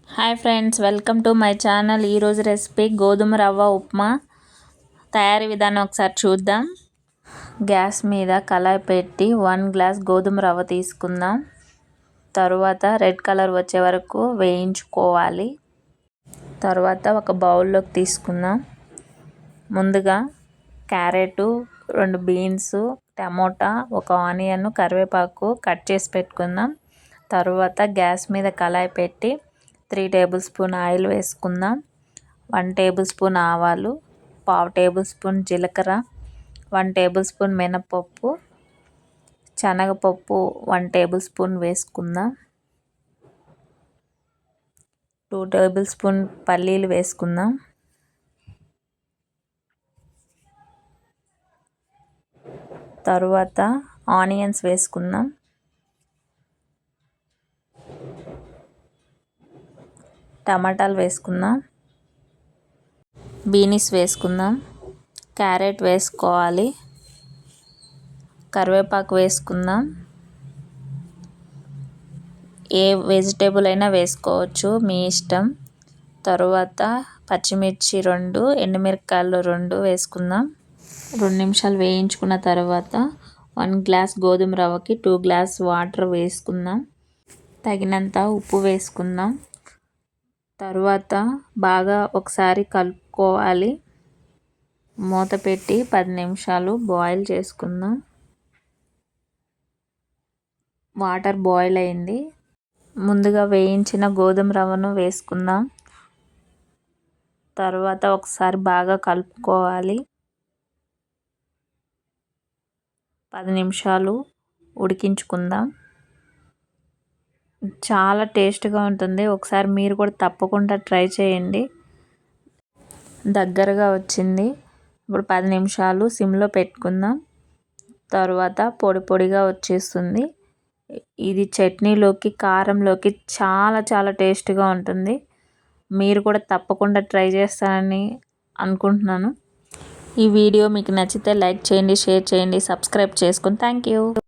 Hi friends, welcome to my channel. ఈరోజు recipe గోధుమ రవ్వ ఉప్మా. తయారీ విధానం ఒకసారి చూద్దాం. గ్యాస్ మీద కళాయి పెట్టి 1 గ్లాస్ గోధుమ రవ్వ తీసుకుందాం. తరువాత రెడ్ కలర్ వచ్చే వరకు వేయించుకోవాలి. తర్వాత ఒక బౌల్లోకి తీసుకుందాం. ముందుగా క్యారెట్, 2 బీన్స్, టమోటా, ఒక ఆనియన్, కరివేపాకు కట్ చేసి పెట్టుకుందాం. తరువాత గ్యాస్ మీద కళాయి పెట్టి 3 టేబుల్ స్పూన్ ఆయిల్ వేసుకుందాం. 1 టేబుల్ స్పూన్ ఆవాలు, 1/2 టేబుల్ స్పూన్ జీలకర్ర, 1 టేబుల్ స్పూన్ మినపప్పు, శనగపప్పు 1 టేబుల్ స్పూన్ వేసుకుందాం. 2 టేబుల్ స్పూన్ పల్లీలు వేసుకుందాం. తరువాత ఆనియన్స్ వేసుకుందాం. టమాటాలు వేసుకుందాం. బీన్స్ వేసుకుందాం. క్యారెట్ వేసుకోవాలి. కరివేపాకు వేసుకుందాం. ఏ వెజిటేబుల్ అయినా వేసుకోవచ్చు, మీ ఇష్టం. తరువాత పచ్చిమిర్చి 2, ఎండుమిరపకాయలు 2 వేసుకుందాం. 2 నిమిషాలు వేయించుకున్న తర్వాత 1 గ్లాస్ గోధుమ రవ్వకి 2 గ్లాస్ వాటర్ వేసుకుందాం. తగినంత ఉప్పు వేసుకుందాం. తరువాత బాగా ఒకసారి కలుపుకోవాలి. మూత పెట్టి 10 నిమిషాలు బాయిల్ చేసుకుందాం. వాటర్ బాయిల్ అయింది. ముందుగా వేయించిన గోధుమ రవ్వను వేసుకుందాం. తరువాత ఒకసారి బాగా కలుపుకోవాలి. 10 నిమిషాలు ఉడికించుకుందాం. చాలా టేస్ట్గా ఉంటుంది. ఒకసారి మీరు కూడా తప్పకుండా ట్రై చేయండి. దగ్గరగా వచ్చింది. ఇప్పుడు 10 నిమిషాలు సిమ్లో పెట్టుకుందాం. తర్వాత పొడి పొడిగా వచ్చేస్తుంది. ఇది చట్నీలోకి, కారంలోకి చాలా చాలా టేస్ట్గా ఉంటుంది. మీరు కూడా తప్పకుండా ట్రై చేస్తారని అనుకుంటున్నాను. ఈ వీడియో మీకు నచ్చితే లైక్ చేయండి, షేర్ చేయండి, సబ్స్క్రైబ్ చేసుకొని థ్యాంక్ యూ.